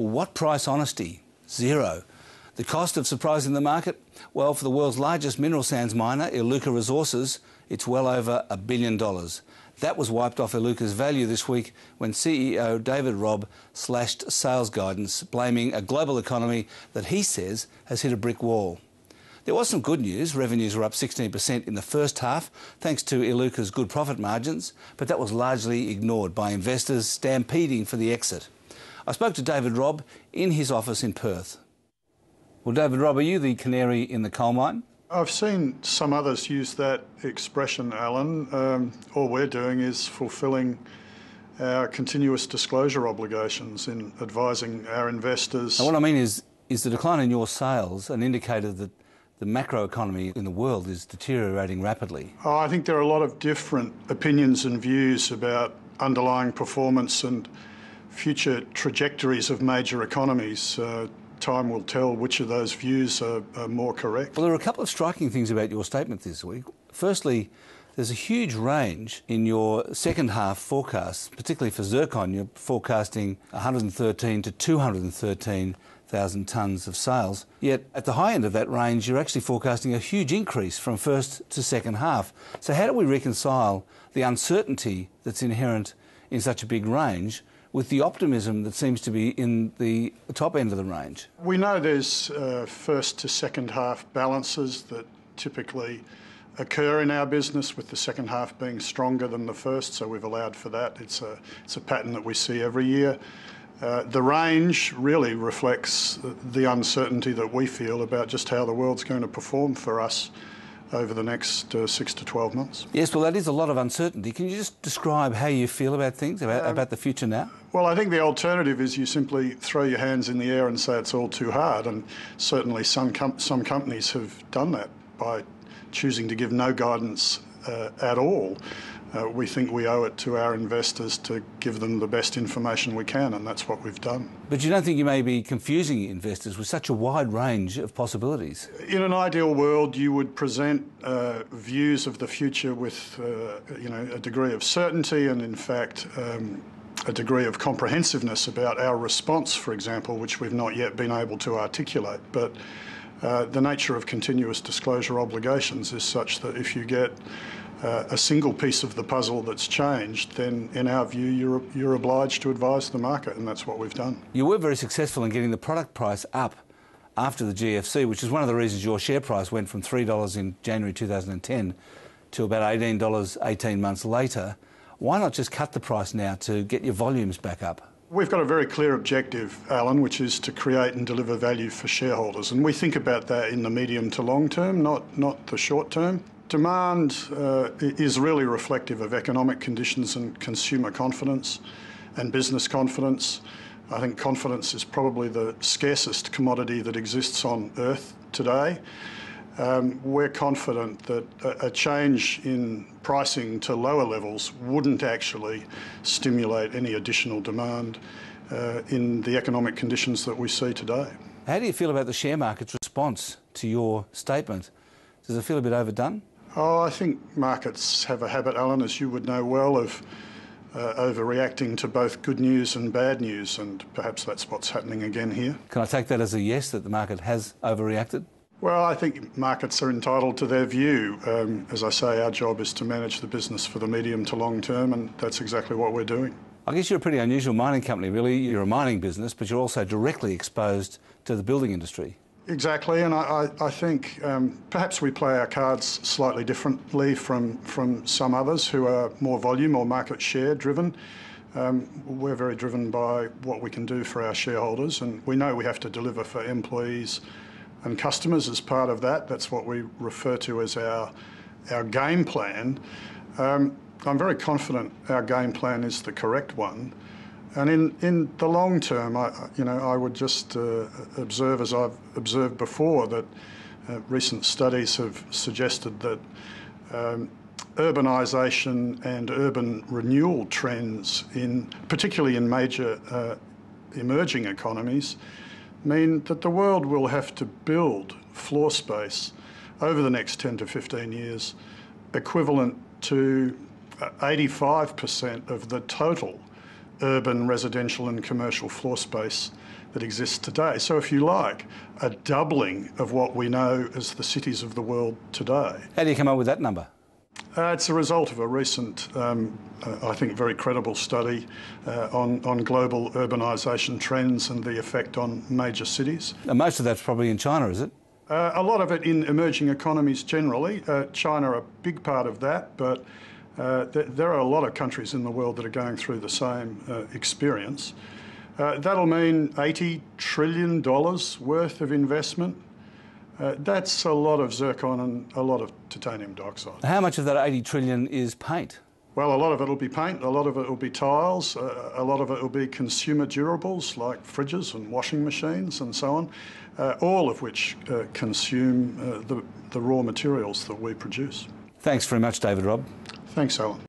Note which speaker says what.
Speaker 1: Well, what price honesty? Zero. The cost of surprising the market? Well, for the world's largest mineral sands miner, Iluka Resources, it's well over $1 billion. That was wiped off Iluka's value this week when CEO David Robb slashed sales guidance, blaming a global economy that he says has hit a brick wall. There was some good news. Revenues were up 16% in the first half, thanks to Iluka's good profit margins, but that was largely ignored by investors stampeding for the exit. I spoke to David Robb in his office in Perth. Well, David Robb, are you the canary in the coal mine?
Speaker 2: I've seen some others use that expression, Alan. All we're doing is fulfilling our continuous disclosure obligations in advising our investors.
Speaker 1: And what I mean is the decline in your sales an indicator that the macroeconomy in the world is deteriorating rapidly?
Speaker 2: I think there are a lot of different opinions and views about underlying performance and future trajectories of major economies. Time will tell which of those views are more correct.
Speaker 1: Well, there are a couple of striking things about your statement this week. Firstly, there's a huge range in your second half forecasts, particularly for zircon. You're forecasting 113 to 213,000 tonnes of sales. Yet at the high end of that range, you're actually forecasting a huge increase from first to second half. So how do we reconcile the uncertainty that's inherent in such a big range with the optimism that seems to be in the top end of the range?
Speaker 2: We know there's first to second half balances that typically occur in our business, with the second half being stronger than the first, so we've allowed for that. It's a pattern that we see every year. The range really reflects the uncertainty that we feel about just how the world's going to perform for us over the next 6 to 12 months.
Speaker 1: Yes, well, that is a lot of uncertainty. Can you just describe how you feel about things, about the future now?
Speaker 2: Well, I think the alternative is you simply throw your hands in the air and say it's all too hard, and certainly some companies have done that by choosing to give no guidance at all. We think we owe it to our investors to give them the best information we can, and that's what we've done.
Speaker 1: But you don't think you may be confusing investors with such a wide range of possibilities?
Speaker 2: In an ideal world, you would present views of the future with a degree of certainty and, in fact, a degree of comprehensiveness about our response, for example, which we've not yet been able to articulate. But the nature of continuous disclosure obligations is such that if you get a single piece of the puzzle that's changed, then in our view you're obliged to advise the market, and that's what we've done. You
Speaker 1: were very successful in getting the product price up after the GFC, which is one of the reasons your share price went from $3 in January 2010 to about $18 18 months later. Why not just cut the price now to get your volumes back up?
Speaker 2: We've got a very clear objective, Alan, which is to create and deliver value for shareholders, and we think about that in the medium to long term, not the short term. Demand is really reflective of economic conditions and consumer confidence and business confidence. I think confidence is probably the scarcest commodity that exists on Earth today. We're confident that a change in pricing to lower levels wouldn't actually stimulate any additional demand in the economic conditions that we see today.
Speaker 1: How do you feel about the share market's response to your statement? Does it feel a bit overdone?
Speaker 2: I think markets have a habit, Alan, as you would know well, of overreacting to both good news and bad news, and perhaps that's what's happening again here.
Speaker 1: Can I take that as a yes, that the market has overreacted?
Speaker 2: Well, I think markets are entitled to their view. As I say, our job is to manage the business for the medium to long term, and that's exactly what we're doing.
Speaker 1: I guess you're a pretty unusual mining company, really. You're a mining business, but you're also directly exposed to the building industry.
Speaker 2: Exactly, and I think perhaps we play our cards slightly differently from some others who are more volume or market share driven. We're very driven by what we can do for our shareholders, and we know we have to deliver for employees and customers as part of that. That's what we refer to as our game plan. I'm very confident our game plan is the correct one. And in the long term, I would just observe, as I've observed before, that recent studies have suggested that urbanisation and urban renewal trends, particularly in major emerging economies, mean that the world will have to build floor space over the next 10 to 15 years equivalent to 85% of the total urban, residential and commercial floor space that exists today. So if you like, a doubling of what we know as the cities of the world today.
Speaker 1: How do you come up with that number?
Speaker 2: It's a result of a recent, I think, very credible study on global urbanisation trends and the effect on major cities.
Speaker 1: And most of that's probably in China, is it?
Speaker 2: A lot of it in emerging economies generally. China a big part of that, but there are a lot of countries in the world that are going through the same experience. That'll mean $80 trillion worth of investment. That's a lot of zircon and a lot of titanium dioxide.
Speaker 1: How much of that 80 trillion is paint?
Speaker 2: Well, a lot of it will be paint, a lot of it will be tiles, a lot of it will be consumer durables like fridges and washing machines and so on, all of which consume the raw materials that we produce.
Speaker 1: Thanks very much, David Robb.
Speaker 2: Thanks, Alan.